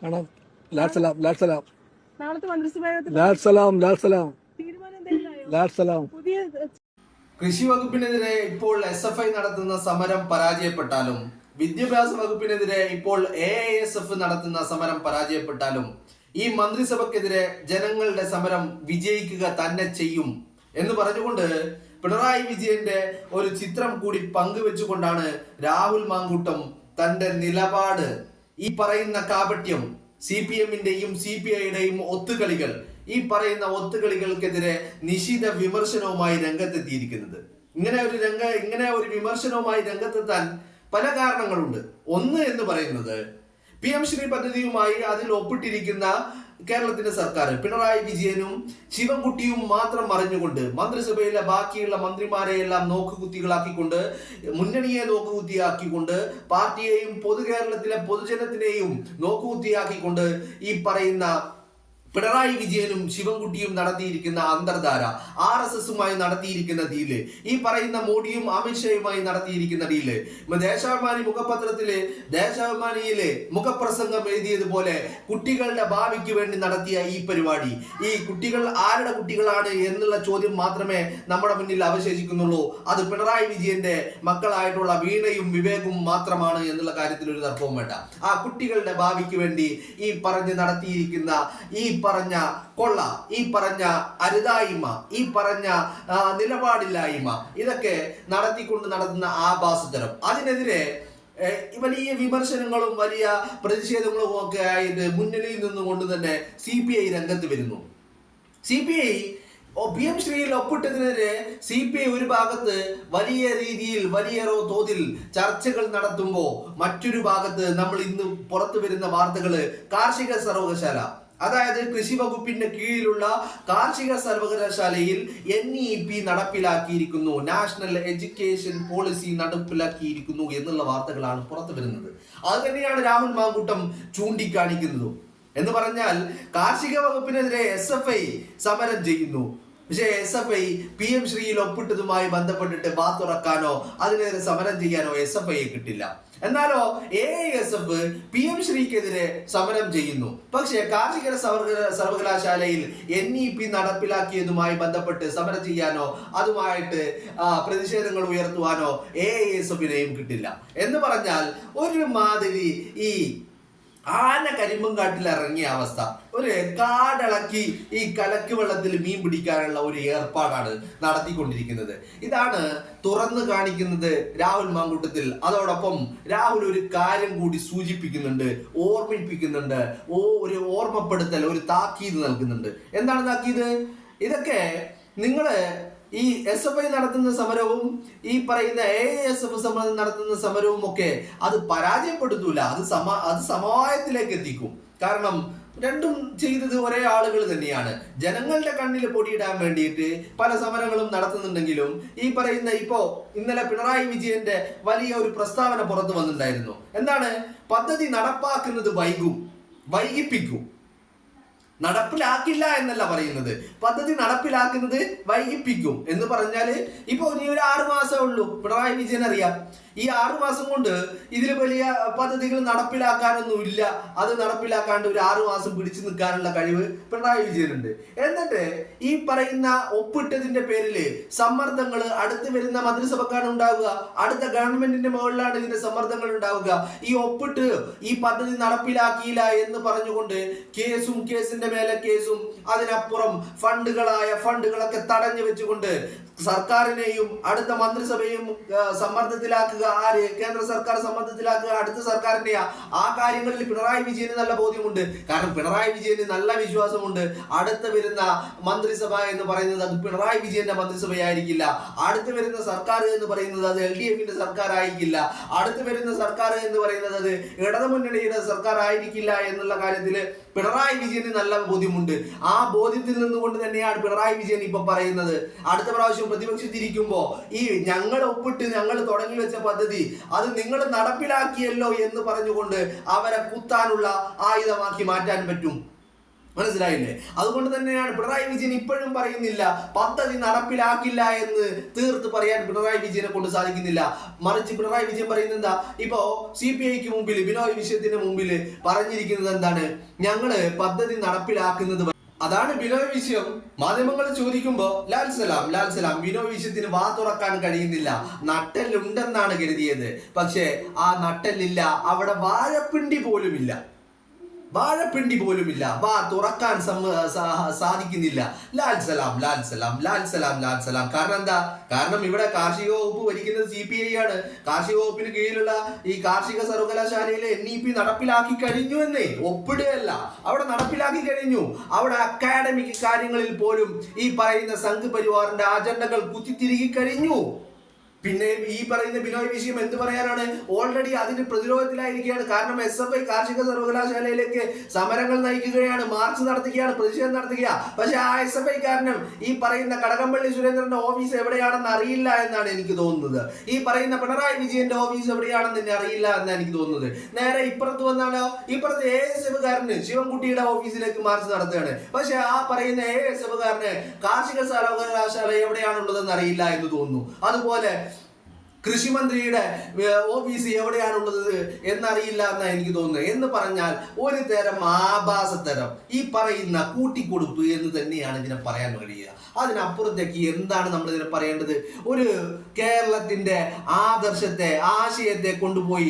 കാണാം. ലാൽ സലാം, ലാൽ സലാം, നാളത്തെ മന്ത്രിസഭ ലാൽ സലാം, ലാൽ സലാം, തീരുമാനം എന്തായാലും ലാൽ സലാം. പുതിയ കൃഷി വകുപ്പിനെതിരെ ഇപ്പോൾ SFI നടത്തുന്ന സമരം പരാജയപ്പെട്ടാലും, വിദ്യാഭ്യാസ വകുപ്പിനെതിരെ ഇപ്പോൾ AISF നടത്തുന്ന സമരം പരാജയപ്പെട്ടാലും, ഈ മന്ത്രിസഭക്കെതിരെ ജനങ്ങളുടെ സമരം വിജയിക്കുക തന്നെ ചെയ്യും എന്ന് പറഞ്ഞുകൊണ്ട് പിണറായി വിജയന്റെ ഒരു ചിത്രം കൂടി പങ്കുവെച്ചുകൊണ്ടാണ് രാഹുൽ മാങ്കൂട്ടം തന്റെ നിലപാട്, ഈ പറയുന്ന കാപട്യം, CPM-ന്റെയും CPI-യുടെയും ഒത്തുകളികൾ, ഈ പറയുന്ന ഒത്തുകളികൾക്കെതിരെ നിശിത വിമർശനവുമായി രംഗത്തെത്തിയിരിക്കുന്നത്. ഇങ്ങനെ ഒരു വിമർശനവുമായി രംഗത്തെത്താൻ പല കാരണങ്ങളുണ്ട്. ഒന്ന് എന്ന് പറയുന്നത് PM ശ്രീ പദ്ധതിയുമായി അതിൽ ഒപ്പിട്ടിരിക്കുന്ന കേരളത്തിന്റെ സർക്കാർ, പിണറായി വിജയനും ശിവൻകുട്ടിയും മാത്രം അറിഞ്ഞുകൊണ്ട് മന്ത്രിസഭയിലെ ബാക്കിയുള്ള മന്ത്രിമാരെയെല്ലാം നോക്കുകുത്തികളാക്കിക്കൊണ്ട്, മുന്നണിയെ നോക്കുകുത്തിയാക്കിക്കൊണ്ട്, പാർട്ടിയെയും കേരളത്തിലെ പൊതുജനത്തിനെയും നോക്കുകുത്തിയാക്കിക്കൊണ്ട് ഈ പറയുന്ന പിണറായി വിജയനും ശിവൻകുട്ടിയും നടത്തിയിരിക്കുന്ന അന്തർധാര, RSSുമായി നടത്തിയിരിക്കുന്ന ഡീല്, ഈ പറയുന്ന മോഡിയും അമിത്ഷായുമായി നടത്തിയിരിക്കുന്ന ഡീല്, ദേശാഭിമാനി മുഖപത്രത്തില് ദേശാഭിമാനിയിലെ മുഖപ്രസംഗം എഴുതിയതുപോലെ കുട്ടികളുടെ ഭാവിക്ക് വേണ്ടി നടത്തിയ ഈ പരിപാടി, ഈ കുട്ടികൾ ആരുടെ കുട്ടികളാണ് എന്നുള്ള ചോദ്യം മാത്രമേ നമ്മുടെ മുന്നിൽ അവശേഷിക്കുന്നുള്ളൂ. അത് പിണറായി വിജയന്റെ മക്കളായിട്ടുള്ള വീണയും വിവേകും മാത്രമാണ് എന്നുള്ള കാര്യത്തിൽ ഒരു തർക്കവും വേണ്ട. ആ കുട്ടികളുടെ ഭാവിക്ക് വേണ്ടി ഈ പറഞ്ഞ് നടത്തിയിരിക്കുന്ന ഈ പറഞ്ഞ കൊള്ള, ഈ പറഞ്ഞ അരുതായ്മ, ഈ പറഞ്ഞ നിലപാടില്ലായ്മ, ഇതൊക്കെ നടത്തുന്ന ആഭാസതരം, അതിനെതിരെ വലിയ വിമർശനങ്ങളും വലിയ പ്രതിഷേധങ്ങളും ഒക്കെ ആയിട്ട് മുന്നണിയിൽ നിന്നുകൊണ്ട് തന്നെ CPI രംഗത്ത് വരുന്നു. CPI PM ശ്രീയിൽ ഒപ്പിട്ടതിനെതിരെ CPI ഒരു ഭാഗത്ത് വലിയ രീതിയിൽ വലിയ തോതിൽ ചർച്ചകൾ നടത്തുമ്പോൾ, മറ്റൊരു ഭാഗത്ത് നമ്മൾ ഇന്ന് പുറത്തു വരുന്ന വാർത്തകള് കാർഷിക സർവകലാശാല, അതായത് കൃഷി വകുപ്പിന്റെ കീഴിലുള്ള കാർഷിക സർവകലാശാലയിൽ NEP നടപ്പിലാക്കിയിരിക്കുന്നു, നാഷണൽ എഡ്യൂക്കേഷൻ പോളിസി നടപ്പിലാക്കിയിരിക്കുന്നു എന്നുള്ള വാർത്തകളാണ് പുറത്തു വരുന്നത്. അത് തന്നെയാണ് രാഹുൽ മാങ്കൂട്ടം ചൂണ്ടിക്കാണിക്കുന്നതും. എന്ന് പറഞ്ഞാൽ കാർഷിക വകുപ്പിനെതിരെ SFI സമരം ചെയ്യുന്നു. പക്ഷേ SFI PM ശ്രീയിൽ ഒപ്പിട്ടതുമായി ബന്ധപ്പെട്ടിട്ട് തുറക്കാനോ അതിനെതിരെ സമരം ചെയ്യാനോ SFI കിട്ടില്ല. എന്നാലോ AISF PM ശ്രീക്കെതിരെ സമരം ചെയ്യുന്നു. പക്ഷേ കാർഷിക സർവകലാശാലയിൽ NEP നടപ്പിലാക്കിയതുമായി ബന്ധപ്പെട്ട് സമരം ചെയ്യാനോ അതുമായിട്ട് പ്രതിഷേധങ്ങൾ ഉയർത്തുവാനോ AISF-നെയും കിട്ടില്ല. എന്ന് പറഞ്ഞാൽ ഒരു മാതിരി ഈ ആന കരിമ്പും കാട്ടിൽ ഇറങ്ങിയ അവസ്ഥ, ഒരു കാടിളക്കി ഈ കലക്ക് വെള്ളത്തിൽ മീൻ പിടിക്കാനുള്ള ഒരു ഏർപ്പാടാണ് നടത്തിക്കൊണ്ടിരിക്കുന്നത്. ഇതാണ് തുറന്നു കാണിക്കുന്നത് രാഹുൽ മാങ്കൂട്ടത്തിൽ. അതോടൊപ്പം രാഹുൽ ഒരു കാര്യം കൂടി സൂചിപ്പിക്കുന്നുണ്ട്, ഓർമ്മിപ്പിക്കുന്നുണ്ട്, ഒരു ഓർമ്മപ്പെടുത്തൽ, ഒരു താക്കീത് നൽകുന്നുണ്ട്. എന്താണ് താക്കീത്? ഇതൊക്കെ നിങ്ങള് ഈ SFI നടത്തുന്ന സമരവും ഈ പറയുന്ന AISF നടത്തുന്ന സമരവും ഒക്കെ അത് പരാജയപ്പെടുത്തൂല, അത് സമവായത്തിലേക്ക് എത്തിക്കും. കാരണം രണ്ടും ചെയ്തത് ഒരേ ആളുകൾ തന്നെയാണ്. ജനങ്ങളുടെ കണ്ണിൽ പൊടിയിടാൻ വേണ്ടിയിട്ട് പല സമരങ്ങളും നടത്തുന്നുണ്ടെങ്കിലും ഈ പറയുന്ന ഇന്നലെ പിണറായി വിജയന്റെ വലിയ ഒരു പ്രസ്താവന പുറത്തു വന്നിട്ടുണ്ടായിരുന്നു. എന്താണ്? പദ്ധതി നടപ്പാക്കുന്നത് വൈകിപ്പിക്കും. നടപ്പിലാക്കില്ല എന്നല്ല പറയുന്നത്, പദ്ധതി നടപ്പിലാക്കുന്നത് വൈകിപ്പിക്കും എന്ന് പറഞ്ഞാല് ഇനി ഒരു 6 മാസമേ ഉള്ളൂ. പിണറായി വിജയൻ അറിയാം ഈ 6 മാസം കൊണ്ട് ഇതിൽ വലിയ പദ്ധതികൾ നടപ്പിലാക്കാനൊന്നും ഇല്ല. അത് നടപ്പിലാക്കാണ്ട് ഒരു 6 മാസം പിടിച്ചു നിൽക്കാനുള്ള കഴിവ് പിണറായി വിജയനുണ്ട്. എന്നിട്ട് ഈ പറയുന്ന ഒപ്പിട്ടതിന്റെ പേരില് സമ്മർദ്ദങ്ങൾ അടുത്ത് വരുന്ന മന്ത്രിസഭക്കാണ് ഉണ്ടാവുക, അടുത്ത ഗവൺമെന്റിന്റെ മുകളിലാണ് ഇതിന്റെ സമ്മർദ്ദങ്ങൾ ഉണ്ടാവുക. ഈ ഒപ്പിട്ട് ഈ പദ്ധതി നടപ്പിലാക്കിയില്ല എന്ന് പറഞ്ഞുകൊണ്ട് കേസിന്റെ മേലെ കേസും, അതിനപ്പുറം ഫണ്ടുകളൊക്കെ തടഞ്ഞു വെച്ചുകൊണ്ട് സർക്കാരിനെയും അടുത്ത മന്ത്രിസഭയും സമ്മർദ്ദത്തിലാക്കുക. കേന്ദ്ര സർക്കാർ സമ്മർദ്ദത്തിലാക്കുക അടുത്ത സർക്കാരിനെയാ. ആ കാര്യങ്ങളിൽ പിണറായി വിജയന് നല്ല ബോധ്യമുണ്ട്. കാരണം പിണറായി വിജയന് നല്ല വിശ്വാസമുണ്ട്, അടുത്ത വരുന്ന മന്ത്രിസഭ എന്ന് പറയുന്നത് അത് പിണറായി വിജയന്റെ മന്ത്രിസഭയായിരിക്കില്ല. അടുത്ത് വരുന്ന സർക്കാർ എന്ന് പറയുന്നത് അത് LDF-ന്റെ സർക്കാർ ആയിരിക്കില്ല. അടുത്ത് വരുന്ന സർക്കാർ എന്ന് പറയുന്നത് അത് ഇടതുമുന്നണിയുടെ സർക്കാർ ആയിരിക്കില്ല എന്നുള്ള കാര്യത്തില് പിണറായി വിജയന് നല്ല ബോധ്യമുണ്ട്. ആ ബോധ്യത്തിൽ നിന്നുകൊണ്ട് തന്നെയാണ് പിണറായി വിജയൻ ഇപ്പൊ പറയുന്നത്, അടുത്ത പ്രാവശ്യം പ്രതിപക്ഷത്തിരിക്കുമ്പോ ഈ ഞങ്ങൾ ഒപ്പിട്ട് ഞങ്ങൾ തുടങ്ങി വെച്ച പദ്ധതി അത് നിങ്ങൾ നടപ്പിലാക്കിയല്ലോ എന്ന് പറഞ്ഞുകൊണ്ട് അവരെ കുത്താനുള്ള ആയുധമാക്കി മാറ്റാൻ പറ്റും. മനസ്സിലായില്ലേ? അതുകൊണ്ട് തന്നെയാണ് പിണറായി വിജയൻ ഇപ്പോഴും പറയുന്നില്ല, പദ്ധതി നടപ്പിലാക്കില്ല എന്ന് തീർത്ത് പറയാൻ പിണറായി വിജയനെ കൊണ്ട് സാധിക്കുന്നില്ല. മറിച്ച് പിണറായി വിജയൻ പറയുന്നത് എന്താ, ഇപ്പോ CPIക്ക് മുമ്പിൽ ബിനോയ് വിശ്വത്തിന് മുമ്പിൽ പറഞ്ഞിരിക്കുന്നത് എന്താണ്, ഞങ്ങള് പദ്ധതി നടപ്പിലാക്കുന്നത്. അതാണ് ബിനോയ് വിശ്വം മാധ്യമങ്ങൾ ചോദിക്കുമ്പോ ലാൽ സലാം ബിനോയ് വിശ്വത്തിന് വാ തുറക്കാൻ കഴിയുന്നില്ല, നട്ടെല്ലുണ്ടെന്നാണ് കരുതിയത്. പക്ഷേ ആ നട്ടെല്ലില്ല, അവിടെ വാഴപ്പിണ്ടി പോലുമില്ല, വാ തുറക്കാൻ സാധിക്കുന്നില്ല. ലാൽ സലാം. കാരണം എന്താ? കാരണം ഇവിടെ കാർഷിക വകുപ്പ് ഭരിക്കുന്നത് CPI ആണ്. കാർഷിക വകുപ്പിന് കീഴിലുള്ള ഈ കാർഷിക സർവകലാശാലയിലെ NEP നടപ്പിലാക്കി കഴിഞ്ഞു എന്നേ, ഒപ്പിടുകയല്ല, അവിടെ നടപ്പിലാക്കി കഴിഞ്ഞു. അവിടെ അക്കാഡമിക് കാര്യങ്ങളിൽ പോലും ഈ പറയുന്ന സംഘ് പരിവാറിന്റെ അജണ്ടകൾ കുത്തിത്തിരികി കഴിഞ്ഞു. പിന്നെ ഈ പറയുന്ന ബിനോയ് വിഷയം എന്ത് പറയാനാണ്, ഓൾറെഡി അതിന് പ്രതിരോധത്തിലായിരിക്കുകയാണ്. കാരണം SFI കാർഷിക സർവകലാശാലയിലേക്ക് സമരങ്ങൾ നയിക്കുകയാണ്, മാർച്ച് നടത്തുകയാണ്, പ്രതിഷേധം നടത്തുക. പക്ഷെ ആ SFI കാരണം ഈ പറയുന്ന കടകംപള്ളി സുരേന്ദ്രന്റെ ഓഫീസ് എവിടെയാണെന്ന് അറിയില്ല എന്നാണ് എനിക്ക് തോന്നുന്നത്. ഈ പറയുന്ന പിണറായി വിജയന്റെ ഓഫീസ് എവിടെയാണെന്ന് തന്നെ അറിയില്ല എന്നാണ് എനിക്ക് തോന്നുന്നത്. നേരെ ഇപ്പുറത്ത് വന്നാലോ, ഇപ്പുറത്ത് ASF കാരന് ശിവൻകുട്ടിയുടെ ഓഫീസിലേക്ക് മാർച്ച് നടത്തുകയാണ്. പക്ഷെ ആ പറയുന്ന ASF കാരന് കാർഷിക സർവകലാശാല എവിടെയാണുള്ളതെന്ന് അറിയില്ല എന്ന് തോന്നുന്നു. അതുപോലെ കൃഷിമന്ത്രിയുടെ ഓഫീസ് എവിടെയാണുള്ളത് എന്നറിയില്ല എന്നാണ് എനിക്ക് തോന്നുന്നത്. എന്ന് പറഞ്ഞാൽ ഒരു തരം ആഭാസത്തരം, ഈ പറയുന്ന കൂട്ടിക്കൊടുപ്പ് എന്ന് തന്നെയാണ് ഇതിനെ പറയാൻ കഴിയുക. അതിനപ്പുറത്തേക്ക് എന്താണ് നമ്മൾ ഇതിനെ പറയേണ്ടത്? ഒരു കേരളത്തിന്റെ ആദർശത്തെ, ആശയത്തെ കൊണ്ടുപോയി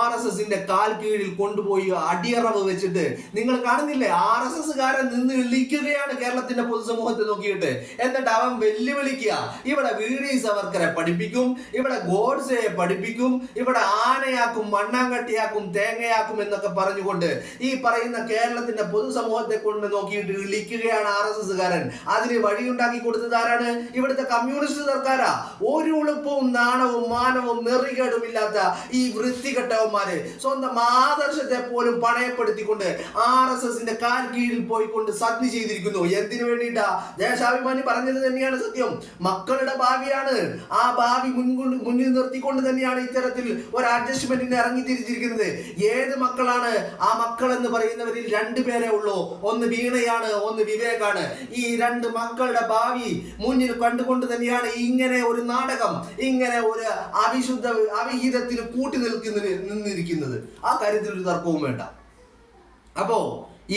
RSSന്റെ കാൽ കീഴിൽ കൊണ്ടുപോയി അടിയറവ് വെച്ചിട്ട് നിങ്ങൾ കാണുന്നില്ലേ, RSS കാരൻ നിന്ന് വിളിക്കുകയാണ് കേരളത്തിന്റെ പൊതുസമൂഹത്തെ നോക്കിയിട്ട്. എന്നിട്ട് അവൻ വെല്ലുവിളിക്കുക, ഇവിടെ VD സവർക്കറെ പഠിപ്പിക്കും, ഇവിടെ ഗോഡ്സയെ പഠിപ്പിക്കും, ഇവിടെ ആനയാക്കും, മണ്ണാങ്കട്ടിയാക്കും, തേങ്ങയാക്കും എന്നൊക്കെ പറഞ്ഞുകൊണ്ട് ഈ പറയുന്ന കേരളത്തിന്റെ പൊതുസമൂഹത്തെ കൊണ്ട് നോക്കിയിട്ട് വിളിക്കുകയാണ് RSS കാരൻ. അതിന് വഴിയുണ്ടാക്കി കൊടുത്തത് ആരാണ്? ഇവിടുത്തെ കമ്മ്യൂണിസ്റ്റ് സർക്കാരാ. ഒരു ഉളുപ്പവും നാണവും മാനവും നെറികേടുമില്ലാത്ത ഈ വൃത്തികെട്ടവന്മാര് സ്വന്തം ആദർശത്തെ പോലും പണയപ്പെടുത്തിക്കൊണ്ട് RSSന്റെ കാൽ കീഴിൽ പോയിക്കൊണ്ട് സത്യ ചെയ്തിരിക്കുന്നു. എന്തിനു വേണ്ടിയിട്ടാ? ദേശാഭിമാനി പറഞ്ഞത് തന്നെയാണ് സത്യം. മക്കളുടെ ഭാവിയാണ്. ആ ഭാവി മുന്നിൽ നിർത്തിക്കൊണ്ട് തന്നെയാണ് ഇത്തരത്തിൽ ഒരു അഡ്ജസ്റ്റ്മെന്റിന് ഇറങ്ങി തിരിച്ചിരിക്കുന്നത്. ഏത് മക്കളാണ്? ആ മക്കൾ എന്ന് പറയുന്നവരിൽ 2 പേരേ ഉള്ളൂ. ഒന്ന് വീണയാണ്, ഒന്ന് വിവേകാണ്. ഈ 2 മക്കളുടെ ഭാവി മുന്നിൽ കണ്ടുകൊണ്ട് തന്നെയാണ് ഇങ്ങനെ ഒരു നാടകം, ഇങ്ങനെ ഒരു അവിഹിതത്തിന് കൂട്ടി നിന്നിരിക്കുന്നത്. ആ കാര്യത്തിൽ ഒരു തർക്കവും വേണ്ട. അപ്പോ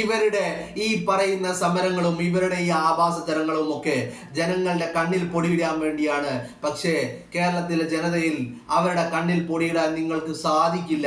ഇവരുടെ ഈ പറയുന്ന സമരങ്ങളും ഇവരുടെ ഈ ആഭാസതരങ്ങളും ഒക്കെ ജനങ്ങളുടെ കണ്ണിൽ പൊടിയിടാൻ വേണ്ടിയാണ്. പക്ഷേ കേരളത്തിലെ ജനതയിൽ അവരുടെ കണ്ണിൽ പൊടിയിടാൻ നിങ്ങൾക്ക് സാധിക്കില്ല.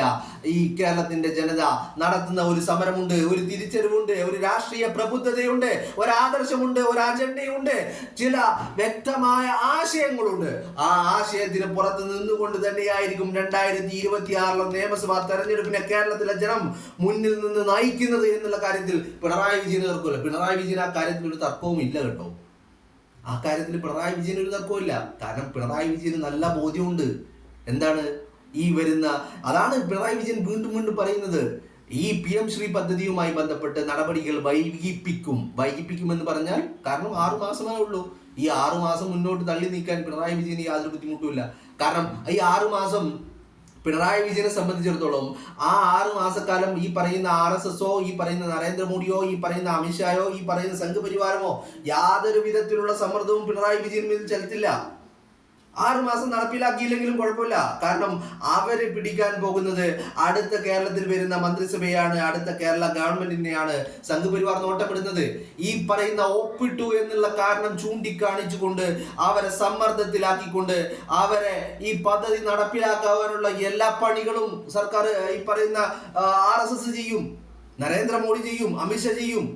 ഈ കേരളത്തിന്റെ ജനത നടത്തുന്ന ഒരു സമരമുണ്ട്, ഒരു തിരിച്ചറിവുണ്ട്, ഒരു രാഷ്ട്രീയ പ്രബുദ്ധതയുണ്ട്, ഒരു ആദർശമുണ്ട്, ഒരു അജണ്ടയുണ്ട്, ചില വ്യക്തമായ ആശയങ്ങളുണ്ട്. ആ ആശയത്തിന് പുറത്ത് നിന്നുകൊണ്ട് തന്നെയായിരിക്കും 2026 നിയമസഭാ തെരഞ്ഞെടുപ്പിനെ കേരളത്തിലെ ജനം മുന്നിൽ നിന്ന് നയിക്കുന്നത് എന്നുള്ള കാര്യത്തിൽ പിണറായി വിജയന് തർക്കമില്ല. പിണറായി വിജയൻ ആ കാര്യത്തിൽ ഒരു തർക്കവും ഇല്ല കേട്ടോ. ആ കാര്യത്തിൽ പിണറായി വിജയൻ ഒരു തർക്കവും ഇല്ല. കാരണം പിണറായി വിജയന് നല്ല ബോധ്യമുണ്ട്. എന്താണ് ഈ വരുന്ന, അതാണ് പിണറായി വിജയൻ വീണ്ടും പറയുന്നത്, ഈ PM ശ്രീ പദ്ധതിയുമായി ബന്ധപ്പെട്ട് നടപടികൾ വൈകിപ്പിക്കും എന്ന് പറഞ്ഞാൽ, കാരണം 6 മാസമേ ഉള്ളൂ. ഈ 6 മാസം മുന്നോട്ട് തള്ളി നീക്കാൻ പിണറായി വിജയന് യാതൊരു ബുദ്ധിമുട്ടുമില്ല. കാരണം ഈ 6 മാസം പിണറായി വിജയനെ സംബന്ധിച്ചിടത്തോളം ആ 6 മാസക്കാലം ഈ പറയുന്ന RSSോ, ഈ പറയുന്ന നരേന്ദ്രമോദിയോ, ഈ പറയുന്ന അമിത്ഷായോ, ഈ പറയുന്ന സംഘ് പരിവാരമോ യാതൊരു വിധത്തിലുള്ള സമ്മർദ്ദവും പിണറായി വിജയൻ മേൽ ചെലുത്തില്ല. 6 മാസം നടപ്പിലാക്കിയില്ലെങ്കിലും കുഴപ്പമില്ല. കാരണം അവര് പിടിക്കാൻ പോകുന്നത് അടുത്ത കേരളത്തിൽ വരുന്ന മന്ത്രിസഭയാണ്, അടുത്ത കേരള ഗവൺമെന്റിനെയാണ് സംഘ് പരിവാർ നോട്ടപ്പെടുന്നത്. ഈ പറയുന്ന ഒപ്പിട്ടു എന്നുള്ള കാരണം ചൂണ്ടിക്കാണിച്ചുകൊണ്ട് അവരെ സമ്മർദ്ദത്തിലാക്കിക്കൊണ്ട് അവരെ ഈ പദ്ധതി നടപ്പിലാക്കാനുള്ള എല്ലാ പണികളും സർക്കാർ ഈ പറയുന്ന RSS ചെയ്യും, നരേന്ദ്രമോദി ചെയ്യും, അമിത്ഷാ ചെയ്യും.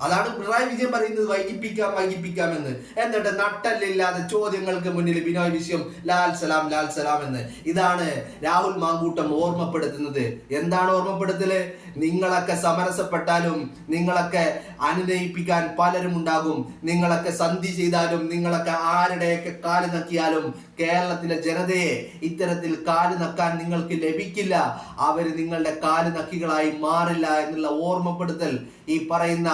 അതാണ് പിണറായി വിജയൻ പറയുന്നത് വൈകിപ്പിക്കാം എന്ന്. എന്നിട്ട് നട്ടല്ലില്ലാതെ ചോദ്യങ്ങൾക്ക് മുന്നിൽ ബിനോയ് വിശ്വം ലാൽ സലാം എന്ന്. ഇതാണ് രാഹുൽ മാങ്കൂട്ടം ഓർമ്മപ്പെടുത്തുന്നത്. എന്താണ് ഓർമ്മപ്പെടുത്തല്? നിങ്ങളൊക്കെ സമരസപ്പെട്ടാലും, നിങ്ങളൊക്കെ അനുനയിപ്പിക്കാൻ പലരും ഉണ്ടാകും, നിങ്ങളൊക്കെ സന്ധി ചെയ്താലും, നിങ്ങളൊക്കെ ആരുടെയൊക്കെ കാല് നക്കിയാലും കേരളത്തിലെ ജനതയെ ഇത്തരത്തിൽ കാല് നക്കാൻ നിങ്ങൾക്ക് ലഭിക്കില്ല. അവര് നിങ്ങളുടെ കാല് നക്കികളായി മാറില്ല എന്നുള്ള ഓർമ്മപ്പെടുത്തൽ ഈ പറയുന്ന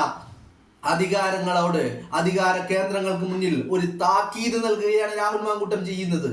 അധികാരങ്ങളോട്, അധികാര കേന്ദ്രങ്ങൾക്ക് മുന്നിൽ ഒരു താക്കീത് നൽകുകയാണ് രാഹുൽ മാങ്കൂട്ടം ചെയ്യുന്നത്.